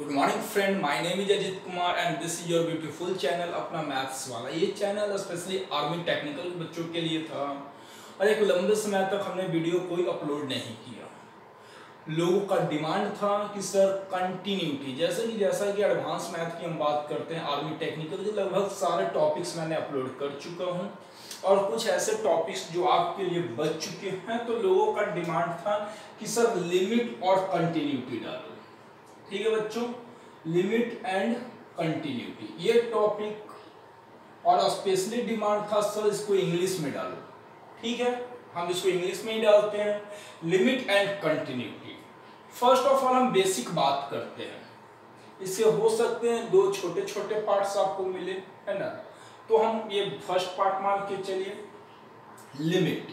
Good morning friend, my name is Ajit Kumar and this is your beautiful channel अपना maths वाला। ये channel specially army technical बच्चों के लिए था और एक लंबे समय तक हमने वीडियो कोई अपलोड नहीं किया। लोगों का डिमांड था कि सर कंटिन्यूटी, जैसा कि एडवांस मैथ की हम बात करते हैं आर्मी टेक्निकल के लगभग सारे टॉपिक्स मैंने अपलोड कर चुका हूँ और कुछ ऐसे टॉपिक्स जो आपके लिए बच चुके हैं। तो लोगों का डिमांड था कि सर लिमिट और कंटिन्यूटी डालो। ठीक है बच्चों, लिमिट एंड कंटिन्यूटी ये टॉपिक और स्पेशली डिमांड था सर इसको इंग्लिश में डालो। ठीक है, हम इसको इंग्लिश में ही डालते हैं, limit and continuity. First of all हम बेसिक बात करते हैं। इससे हो सकते हैं दो छोटे छोटे पार्ट्स आपको मिले, है ना। तो हम ये फर्स्ट पार्ट मान के चलिए, लिमिट।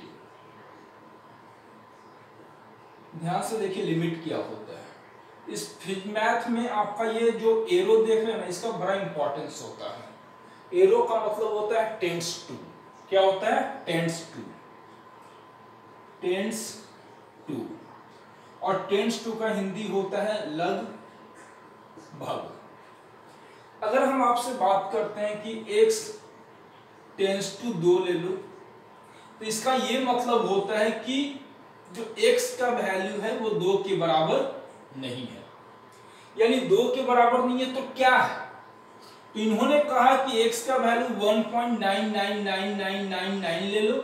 ध्यान से देखिए लिमिट क्या होता है। इस मैथ में आपका ये जो एरो देख रहे हैं ना, इसका बड़ा इंपॉर्टेंस होता है। एरो का मतलब होता है टेंड्स टू। क्या होता है? Tends to. टेंड्स टू और टेंड्स टू का हिंदी होता है लगभग। अगर हम आपसे बात करते हैं कि x टेंड्स टू 2 ले लो, तो इसका ये मतलब होता है कि जो x का वैल्यू है वो 2 के बराबर नहीं है। यानी 2 के बराबर नहीं है तो क्या है? तो इन्होंने कहा कि x का वैल्यू 1.999999 ले लो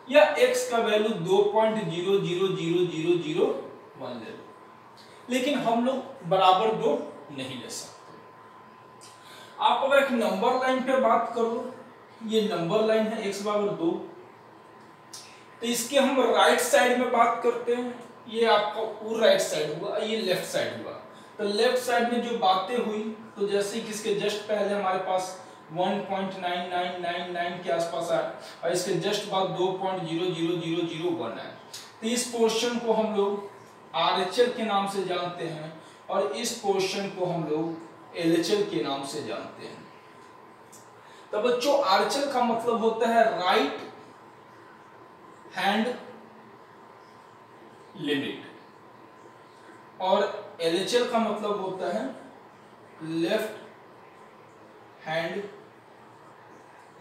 या x का वैल्यू 2.000001 ले लो, लेकिन हम लोग बराबर 2 नहीं ले सकते। आप अगर एक नंबर लाइन पे बात करो, ये नंबर लाइन है x बराबर 2, तो इसके हम राइट साइड में बात करते हैं। ये आपका राइट साइड हुआ, ये लेफ्ट साइड हुआ। तो लेफ्ट साइड में जो बातें हुई, तो जैसे कि इसके जस्ट पहले हमारे पास 1.9999 के आसपास आया और इसके जस्ट बाद 2.000001 है। तो इस पोर्शन को हम लोग RHL के नाम से जानते हैं और इस पोर्शन को हम लोग LHL के नाम से जानते हैं। तो बच्चों RHL का मतलब होता है राइट हैंड लिमिट और LHL का मतलब होता है लेफ्ट हैंड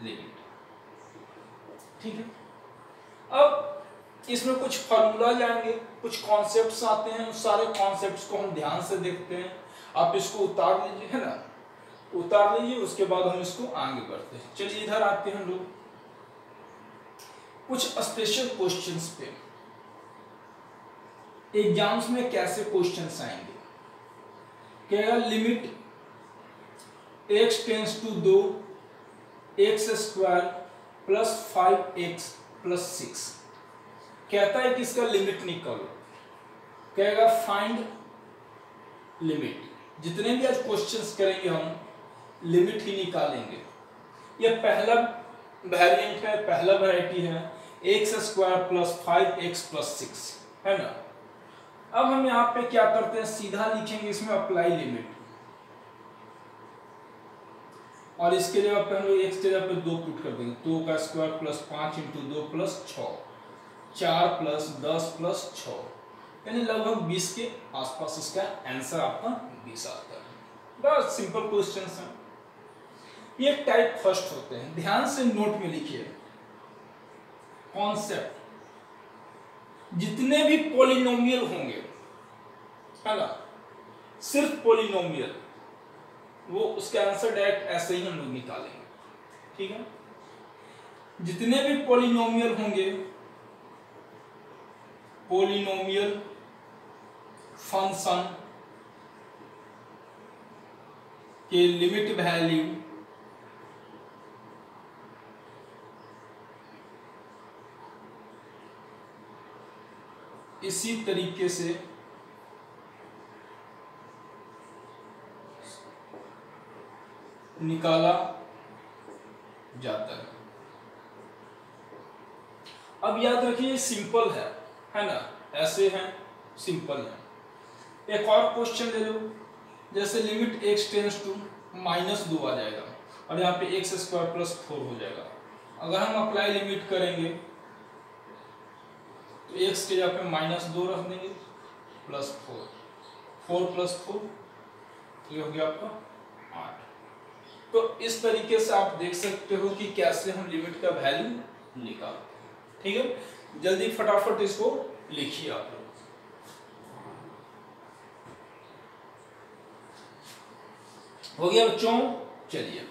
लिमिट। ठीक है, अब इसमें कुछ फॉर्मूला जाएंगे, कुछ कॉन्सेप्ट्स आते हैं, उस सारे कॉन्सेप्ट्स को हम ध्यान से देखते हैं। आप इसको उतार लीजिए, है ना, उतार लीजिए, उसके बाद हम इसको आगे बढ़ते हैं। चलिए इधर आते हैं लोग कुछ स्पेशल क्वेश्चंस पे। एग्जाम्स में कैसे क्वेश्चंस आएंगे? क्या limit x tends to 2 x square plus 5x plus 6 कहता है कि इसका लिमिट निकालो। कहेगा फाइंड लिमिट। जितने भी आज क्वेश्चंस करेंगे हम लिमिट ही निकालेंगे। यह पहला वेरिएंट है, पहला वैरायटी है, x square plus 5x plus 6, है ना। अब हम यहाँ पे क्या करते हैं, सीधा लिखेंगे इसमें अप्लाई लिमिट और इसके जगह पे हम लोग x की जगह पे 2 पुट कर देंगे। 2 का square plus 5 into 2 plus 6, 4 plus 10 plus 6, यानी लगभग 20 के आसपास इसका आंसर आपका 20 आता है। बस सिंपल क्वेश्चंस हैं। ये टाइप फर्स्ट होते हैं, ध्यान से नोट में लिखिए कॉन्सेप्ट। जितने भी पॉलिनोमियल होंगे, है ना, सिर्फ पॉलिनोमियल, वो उसका आंसर डायरेक्ट ऐसे ही हम लोग निकालेंगे। ठीक है, जितने भी पॉलिनोमियल होंगे, पॉलिनोमियल फंक्शन के लिमिट वैल्यू इसी तरीके से निकाला जाता है। अब याद रखिए सिंपल है ना, ऐसे हैं, सिंपल है। एक और क्वेश्चन ले लो, जैसे लिमिट x टेंस टू -2 आ जाएगा और यहाँ पे x स्क्वायर प्लस 4 हो जाएगा। अगर हम अप्लाई लिमिट करेंगे तो x के जगह पे -2 रख देंगे प्लस 4, 4 प्लस 4 ये हो गया आपका 8। तो इस तरीके से आप देख सकते हो कि कैसे हम लिमिट का वैल्यू निकालते हैं। ठीक है, जल्दी फटाफट इसको लिखिए आप लोग। हो गया बच्चों, चलिए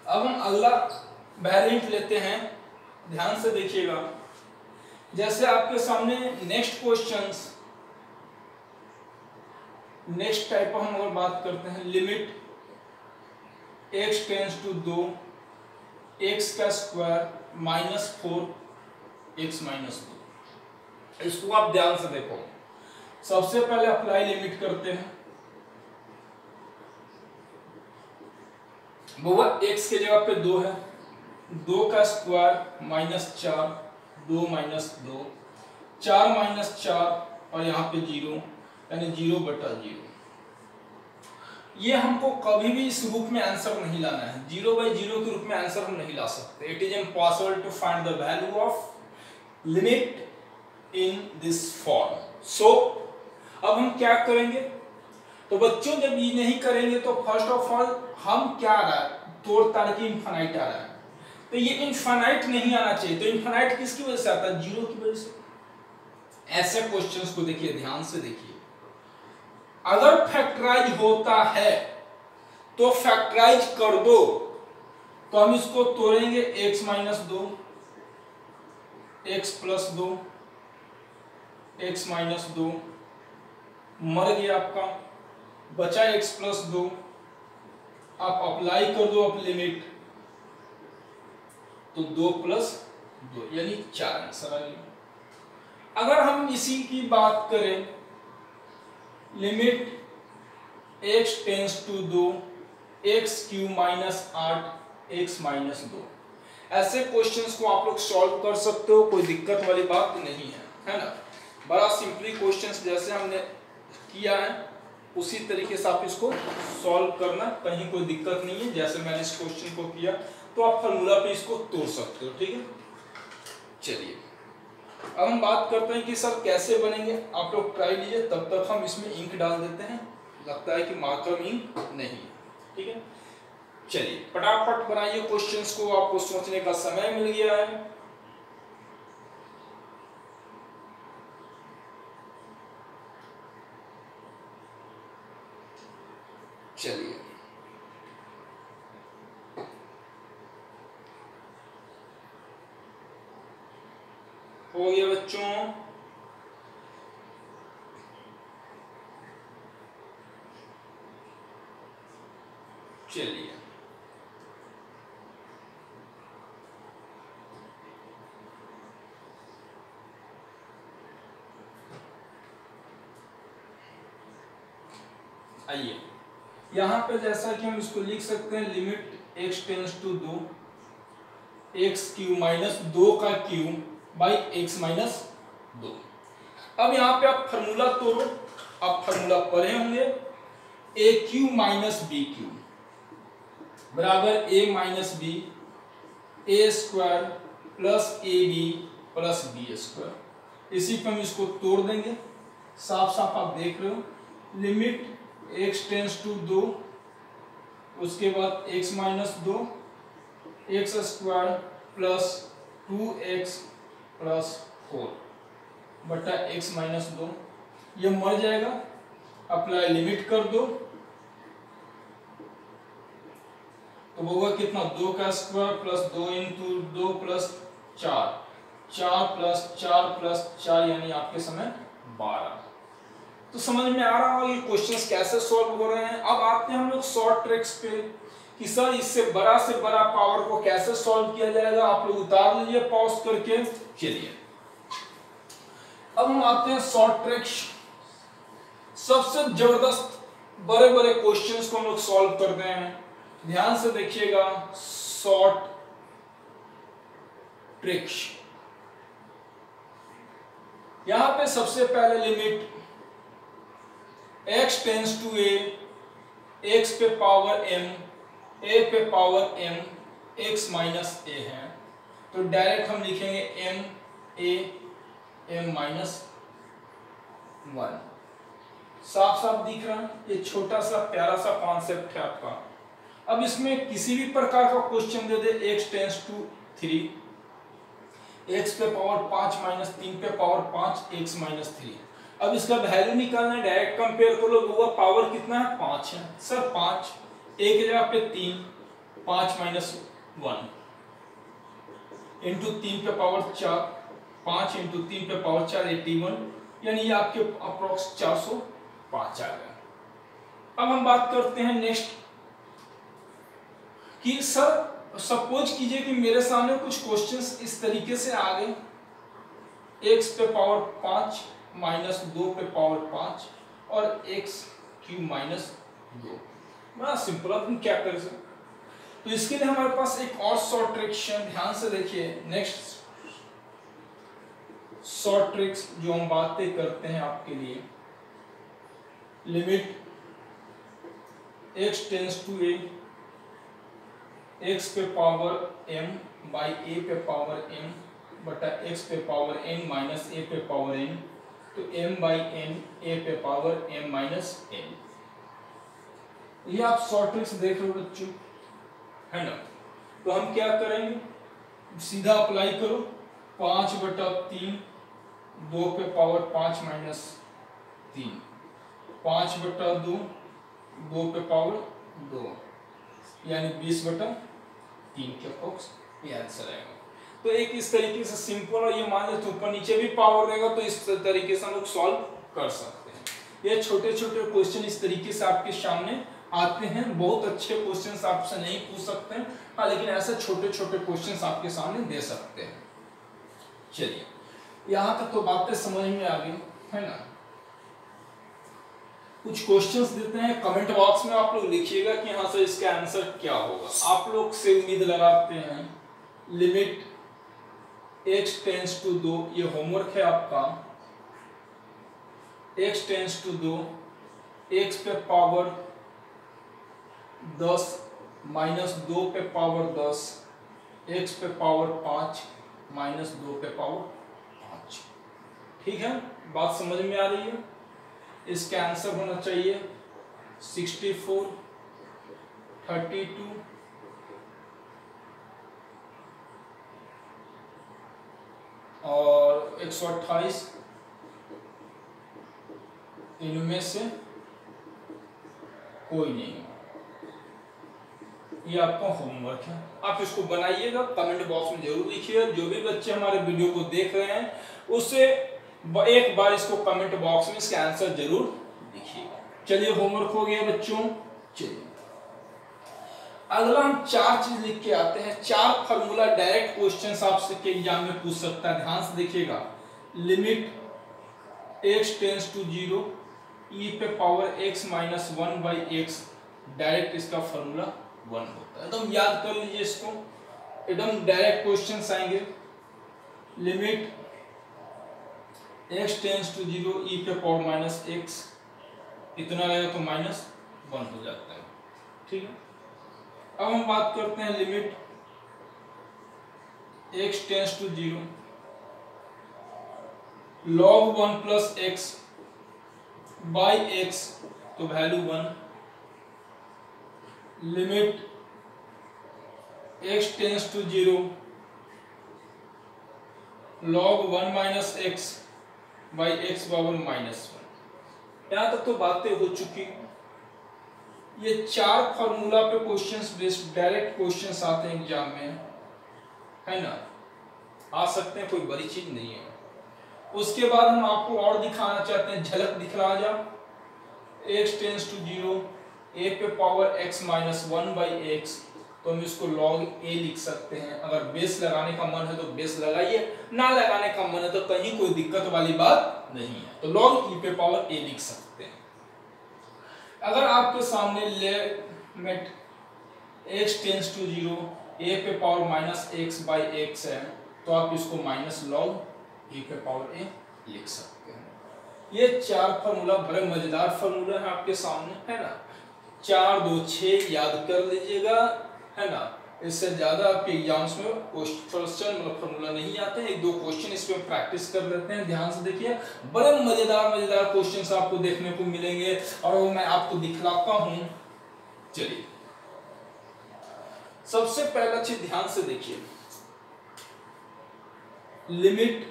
अब हम अगला वेरिएंट लेते हैं। ध्यान से देखिएगा, जैसे आपके सामने नेक्स्ट क्वेश्चंस, नेक्स्ट टाइप हम अगर बात करते हैं, limit x tends to 2 x का स्क्वायर -4 x -2। इसको आप ध्यान से देखो। सबसे पहले अप्लाई लिमिट करते हैं। वो x के जगह पे 2 है, 2 का स्क्वायर -4 2 -2 4 -4 और यहाँ पे 0 यानी 0/0। ये हमको कभी भी इस रूप में आंसर नहीं लाना है, 0/0 के रूप में आंसर हम नहीं ला सकते। It is impossible to find the value of limit in this form. So अब हम क्या करेंगे? तो बच्चों जब ये नहीं करेंगे तो फर्स्ट ऑफ ऑल हम क्या आ रहा है, तोड़ ताड़ के इनफाइनाइट आ रहा है। तो ये इनफाइनाइट नहीं आना चाहिए। तो इनफाइनाइट किसकी वजह से आता है? 0 की वजह से। ऐसे क्वेश्चंस को देखिए, ध्यान से देखिए। अगर फैक्टराइज होता है तो फैक्टराइज कर दो, तो हम इसको तोड़ेंगे x -2 x + 2 x -2 मर गया आपका, बचा x + 2। आप अप्लाई कर दो अब लिमिट, तो 2 + 2 यानी 4 आंसर आ गया। अगर हम इसी की बात करें, limit x tends to 2 x³ -8 x -2। ऐसे क्वेश्चंस को आप लोग सॉल्व कर सकते हो, कोई दिक्कत वाली बात नहीं है ना। बड़ा सिंपली क्वेश्चंस जैसे हमने किया है उसी तरीके से आप इसको सॉल्व करना, कहीं कोई दिक्कत नहीं है। जैसे मैंने इस क्वेश्चन को किया तो आप फार्मूला पे इसको तोड़ सकते हो। ठीक है, चलिए अब हम बात करते हैं कि सर कैसे बनेंगे। आप लोग ट्राई लीजिए, तब तक हम इसमें इंक डाल देते हैं। लगता है कि मार्कर में इंक नहीं है। ठीक है, चलिए फटाफट बनाइए क्वेश्चंस को, आपको सोचने का समय मिल गया है। चलिए हो गया बच्चों, चलिए आइए यहाँ पे जैसा कि हम इसको लिख सकते हैं, limit x tends to 2 x³ -2 का क्यूब बाई x -2। अब यहाँ पे आप फार्मूला तोड़ो, आप फार्मूला पढ़े होंगे, a³ - b³ बराबर a - b a² + ab + b²। इसी पे हम इसको तोड़ देंगे। साफ साफ आप देख रहे हो, लिमिट x टेंस टू 2, उसके बाद x -2 x² + 2x + 4 बटा x -2, ये मर जाएगा। अप्लाई लिमिट कर दो तो वो होगा कितना, 2 का स्क्वायर प्लस 2 × 2 + 4 4 + 4 + 4 यानी आपके समय 12। तो समझ में आ रहा होगा ये क्वेश्चंस कैसे सॉल्व हो रहे हैं। अब आते हैं हम लोग शॉर्ट ट्रिक्स पे कि सर इससे बड़ा से बड़ा पावर को कैसे सॉल्व किया जाएगा। आप लोग उतार लीजिए पॉज करके। चलिए अब हम आते हैं शॉर्ट ट्रिक्स। सबसे जबरदस्त बड़े बड़े क्वेश्चंस को हम लोग सॉल्व करते हैं। ध्यान से देखिएगा, शॉर्ट ट्रिक्स। यहां पे सबसे पहले limit x tends to a, x पे पावर m, a पे पावर m, x - a है, तो डायरेक्ट हम लिखेंगे m ए एम माइनस 1। साफ साफ दिख रहा है, ये छोटा सा प्यारा सा कॉन्सेप्ट है आपका। अब इसमें किसी भी प्रकार का क्वेश्चन दे दे x टेंस टू 3, x पे पावर 5 माइनस 3 पे पावर 5 x माइनस 3। अब इसका वैल्यू निकालना है, डायरेक्ट कंपेयर कर लो, हुआ पावर कितना है 5 है सर, 5 एक जगह पे 3, 5 माइनस 1 इंटू 3 पे पावर 4, 5 इंटू 3 पे पावर 4 81, यानी ये आपके अप्रोक्स 405 आ गया। अब हम बात करते हैं नेक्स्ट कि सर सपोज कीजिए कि मेरे सामने कुछ क्वेश्चंस इस तरीके से आ गए, x पे पावर 5 माइनस 2 पे पावर 5 और x क्यूब माइनस 2। बड़ा सिंपल, तुम क्या कर सकते। तो इसके लिए हमारे पास एक और शॉर्ट ट्रिक्स है, ध्यान से देखिए। नेक्स्ट शॉर्ट ट्रिक्स जो हम बातें करते हैं आपके लिए, limit x tends to a, x पे पावर m बाई a पे पावर m बटा x पे पावर n माइनस a पे पावर n, तो m बाई n a पे पावर m माइनस n। ये आप शॉर्ट ट्रिक्स देख रहे हो बच्चों, है ना। तो हम क्या करेंगे, सीधा अप्लाई करो, 5 बटा 3 2 पे पावर 5 माइनस 3, 5 बटा 2 2 पे पावर 2, यानी 20 बटा 3 के अप्रोक्स ये आंसर आएगा। तो एक इस तरीके से सिंपल, और ये मान लेते ऊपर नीचे भी पावर रहेगा तो इस तरीके से हम लोग सॉल्व कर सकते हैं। ये छोटे छोटे क्वेश्चन इस तरीके से आपके सामने आते हैं। बहुत अच्छे क्वेश्चंस आपसे नहीं पूछ सकते हैं, हाँ, लेकिन ऐसे छोटे छोटे क्वेश्चंस आपके सामने दे सकते हैं। चलिए, यहाँ तक तो बातें समझ में आ गई, है ना। कुछ क्वेश्चंस देते हैं, कमेंट बॉक्स में आप लोग लिखिएगा कि हाँ सर इसका आंसर क्या होगा। आप लोग से उम्मीद लगाते हैं। लिमिट x टेंस टू 2, ये होमवर्क है आपका। x टेंस टू 2, x पे पावर 10 माइनस 2 पे पावर 10, x पे पावर 5 माइनस 2 पे पावर 5। ठीक है, बात समझ में आ रही है। इसका आंसर होना चाहिए 64, 32 और 128, इनमें से कोई नहीं। ये आपका होमवर्क है, आप इसको बनाइएगा, कमेंट बॉक्स में जरूर लिखिएगा। जो भी बच्चे हमारे वीडियो को देख रहे हैं उससे एक बार इसको कमेंट बॉक्स में इसका आंसर जरूर लिखिएगा। चलिए, होमवर्क हो गया बच्चों। चलिए, अगला हम 4 चीज लिख के आते हैं। 4 फार्मूला डायरेक्ट क्वेश्चंस आपसे एग्जाम में पूछ सकता है, ध्यान से देखिएगा। Limit x tends to 0, e पे power x minus 1 by x, direct इसका फार्मूला 1 होता है। एकदम याद कर लीजिए इसको, एकदम डायरेक्ट क्वेश्चंस आएंगे। Limit x tends to 0, e पे पावर माइनस x, इतना रहेगा तो माइनस 1 हो जाता है। ठीक है, अब हम बात करते हैं limit x tends to 0, log 1 plus x by x, तो value 1। Limit x tends to 0, log 1 minus x by x power minus 1। यहां तक तो बातें हो चुकी। ये 4 फार्मूला पे क्वेश्चंस बेस्ड डायरेक्ट क्वेश्चंस आते हैं एग्जाम में, है ना, आ सकते हैं, कोई बड़ी चीज नहीं है। उसके बाद हम आपको और दिखाना चाहते हैं, झलक दिखला जा। x टेंस टू 0, a पे power x minus 1 by x, तो हम इसको log a लिख सकते हैं। अगर बेस लगाने का मन है तो बेस लगाइए, ना लगाने का मन है तो कहीं कोई दिक्कत वाली बात नहीं है, तो log e पे पावर a लिख सकते हैं। अगर आपके सामने limit x tends to 0, a पे power minus x by x है, तो आप इसको माइनस log e पे पावर a लिख सकते हैं। ये 4 फार्मूला बड़े मजेदार फार्मूला है आपके सामने, है ना। 4 2 6 याद कर लीजिएगा, है ना। इससे ज़्यादा आपके एग्जाम्स में क्वेश्चन मतलब फॉर्मूला नहीं आते हैं। एक दो क्वेश्चन इस पर प्रैक्टिस कर लेते हैं, ध्यान से देखिए, बड़े मजेदार क्वेश्चंस आपको देखने को मिलेंगे और वो मैं आपको दिखलाता हूँ। चलिए सबसे पहला चीज ध्यान से देखिए, limit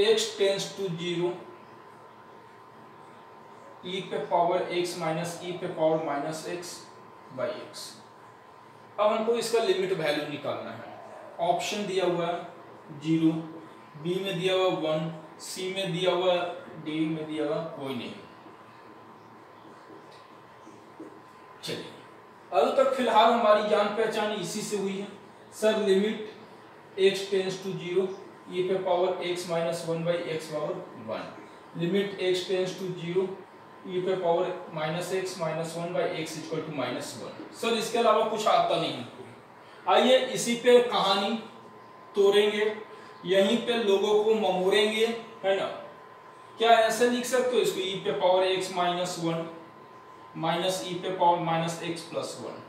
x tends to 0 e पे पावर x माइनस e पे power minus x by x। अब हमको इसका लिमिट वैल्यू निकालना है। ऑप्शन दिया हुआ है 0, बी में दिया हुआ 1, सी में दिया हुआ, डी में दिया हुआ कोई नहीं। चलिए अभी तक फिलहाल हमारी जान पहचान इसी से हुई है। Sir limit x tends to 0 e पे power x minus 1 by x power 1, limit x tends to 0 e पे power minus x minus 1 by x equal to minus 1। Sir इसके अलावा कुछ आता नहीं हमको। आइए इसी पे कहानी तोड़ेंगे, यहीं पे लोगों को ममोड़ेंगे, है ना। क्या ऐसे लिख सकते हो इसको, e पे power x minus 1 minus e पे पावर माइनस x प्लस 1।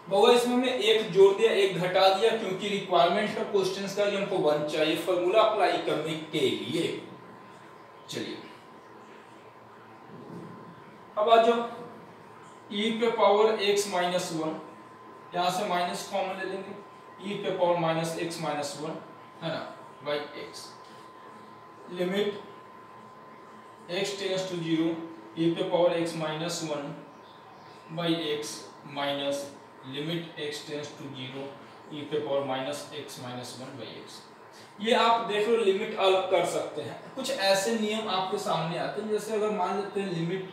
बहुआ इसमें हमने एक जोड़ दिया, एक घटा दिया, क्योंकि रिक्वायरमेंट का क्वेश्चंस का हमको 1 चाहिए फॉर्मूला अप्लाई करने के लिए। चलिए अब आ जाओ, e पे पावर x माइनस 1, यहां से माइनस कॉमन ले लेंगे, e पे पावर माइनस x माइनस 1, है ना, by x। Limit x tends to 0 e पे power x minus 1 by x minus limit x tends to 0 e पे power minus x minus 1 by x। ये आप देख लो लिमिट अलग कर सकते हैं। कुछ ऐसे नियम आपके सामने आते हैं, जैसे अगर मान लेते हैं लिमिट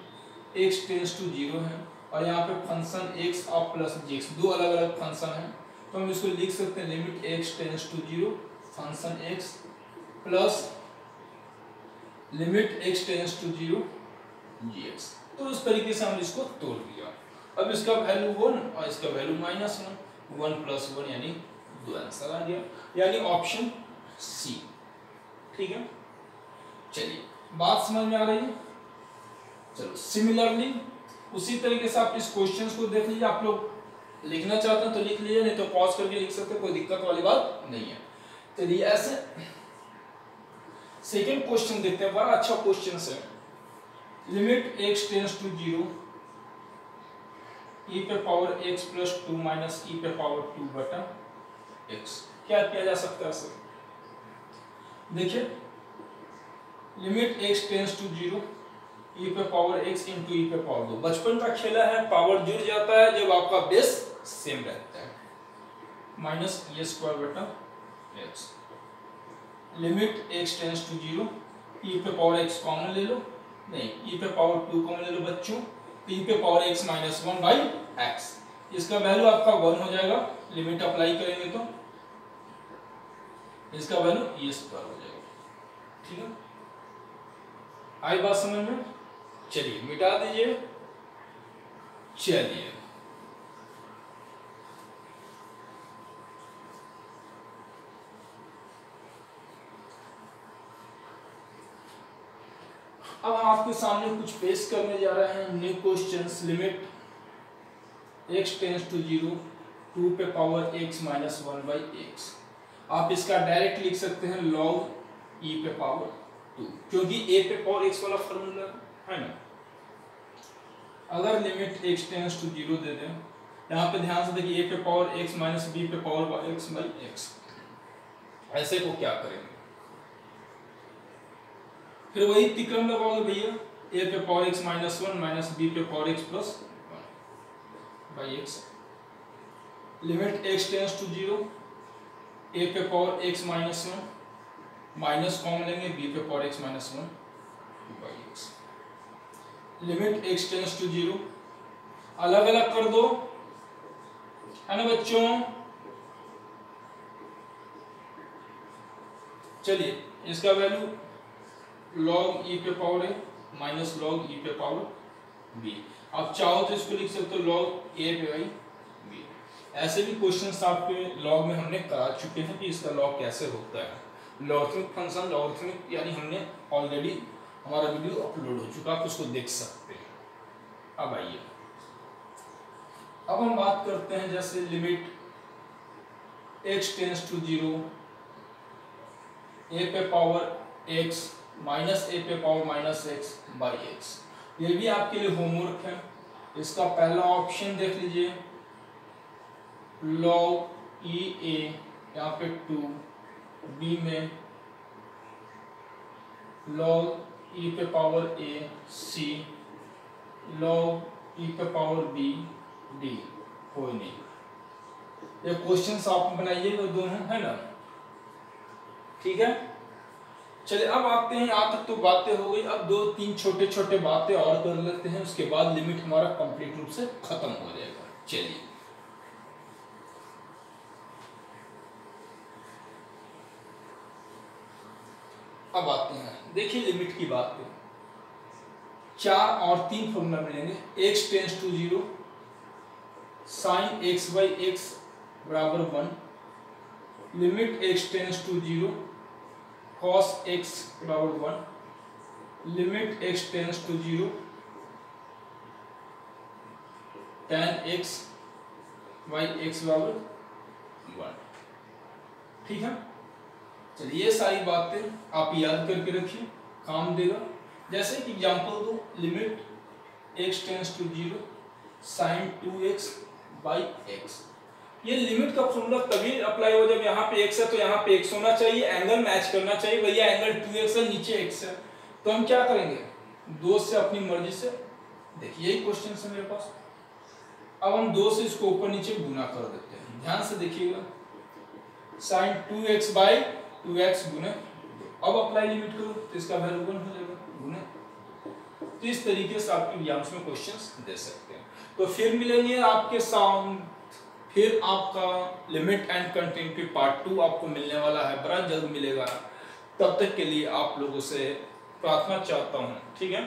x टेंस टू 0 है और यहाँ पे फंक्शन x और प्लस gx, दो अलग अलग फंक्शन है, तो हम इसको लिख सकते हैं limit x tends to 0 function x plus limit x tends to 0 gx। तो उस तरीके से हमने इसको तोड़ दिया। अब इसका वैल्यू 1 और इसका वैल्यू माइनस 1 प्लस 1 यानी 2 आंसर आ गया, यानी ऑप्शन सी। ठीक है, चलिए बात समझ में आ रही है। चलो सिमिलरली उसी तरीके से आप इस क्वेश्चंस को देख लीजिए। आप लोग लिखना चाहते हैं तो लिख लीजिए, नहीं तो पॉज करके लिख सकते हैं, कोई दिक्कत वाली बात नहीं है। चलिए ऐसे सेकेंड क्वेश्चन देखते हैं, बड़ा अच्छा क्वेश्चन है। Limit x tends to 0 e पे power x plus 2 minus e पे पावर 2 बटा x। क्या किया जा सकता है सर, देखिए limit x tends to 0 e पे पावर x इंटू e पे पावर 2। बचपन का खेला है, पावर जुड़ जाता है जब आपका बेस सेम रहता है, माइनस e स्क्वायर बटा x। Limit x tends to 0 e पे पावर x कॉमन ले लो, नहीं e पे पावर 2 कॉमन ले लो बच्चों, e पे power x minus 1 by x। इसका वैल्यू आपका 1 हो जाएगा, लिमिट अप्लाई करेंगे तो इसका वैल्यू e स्क्वायर हो जाएगा। ठीक है, आई बात समझ में। चलिए मिटा दीजिए। चलिए अब हम आपके सामने कुछ पेश करने जा रहे हैं new questions. Limit x tends to 0 2 पे power x minus 1 by x। आप इसका डायरेक्ट लिख सकते हैं log e पे पावर 2, क्योंकि a पे पावर x वाला फॉर्मूला है ना। अगर लिमिट x टेंस टू 0 दे दें, यहाँ पे ध्यान से देखिए a पे पावर x माइनस b पे पावर x बाई x, ऐसे को क्या करेंगे, फिर वही तिक्रम लगाओगे भैया, a पे power x minus 1 minus b पे power x plus 1 by x। Limit x tends to 0 a पे power x minus 1 minus common लेंगे b पे power x minus 1 by x। Limit x tends to 0 अलग अलग कर दो, है ना बच्चों। चलिए इसका वैल्यू log e पे power a minus log e पे पावर b। आप चाहो तो इसको लिख सकते हो log a पे बाई b। ऐसे भी क्वेश्चंस आपके log में हमने करा चुके हैं कि इसका log कैसे होता है। लॉगरिथमिक फंक्शन, लॉगरिथमिक यानी हमने ऑलरेडी हमारा वीडियो अपलोड हो चुका, आप उसको देख सकते हैं। अब आइए अब हम बात करते हैं जैसे limit x tends to 0 a पे पावर x माइनस a पे power minus x by x। ये भी आपके लिए होमवर्क है। इसका पहला ऑप्शन देख लीजिए, log e a, यहाँ पे 2, b में log e पे power a c, log e पे पावर b d। कोई नहीं, ये क्वेश्चंस आप बनाइएगा दोनों, है ना, ठीक है। चलिए अब आते हैं, यहाँ तक तो बातें हो गई, अब 2-3 छोटे छोटे बातें और कर लेते हैं, उसके बाद लिमिट हमारा कंप्लीट रूप से खत्म हो जाएगा। चलिए अब आते हैं, देखिए लिमिट की बात पे 4 और 3 फॉर्मूला मिलेंगे। x tends to 0 sine x by x बराबर 1, limit x tends to 0 cos x बराबर 1, limit x tends to 0 tan x by x बराबर 1। ठीक है, चलिए ये सारी बातें आप याद करके रखिए, काम देगा। जैसे कि एग्जांपल दो, limit x tends to 0 sine 2x by x. ये लिमिट का फॉर्मूला तभी अप्लाई हो जब यहाँ पे x है तो यहाँ पे x होना चाहिए, एंगल मैच करना चाहिए। भैया एंगल 2x है, नीचे x है, तो हम क्या करेंगे, 2 से अपनी मर्जी से, देखिए यही क्वेश्चन है मेरे पास। अब हम 2 से इसको ऊपर नीचे गुना कर देते हैं, ध्यान से देखिएगा, साइन 2x बाई 2x गुने, अब अप्लाई लिमिट करो तो इसका वैल्यू 1 हो जाएगा गुने। तो इस तरीके से आपके एग्जाम्स में क्वेश्चंस दे सकते हैं। तो फिर मिलेंगे आपके साथ, फिर आपका लिमिट एंड कंटिन्यूटी पार्ट 2 आपको मिलने वाला है, बड़ा जल्द मिलेगा। तब तक के लिए आप लोगों से प्रार्थना चाहता हूँ, ठीक है।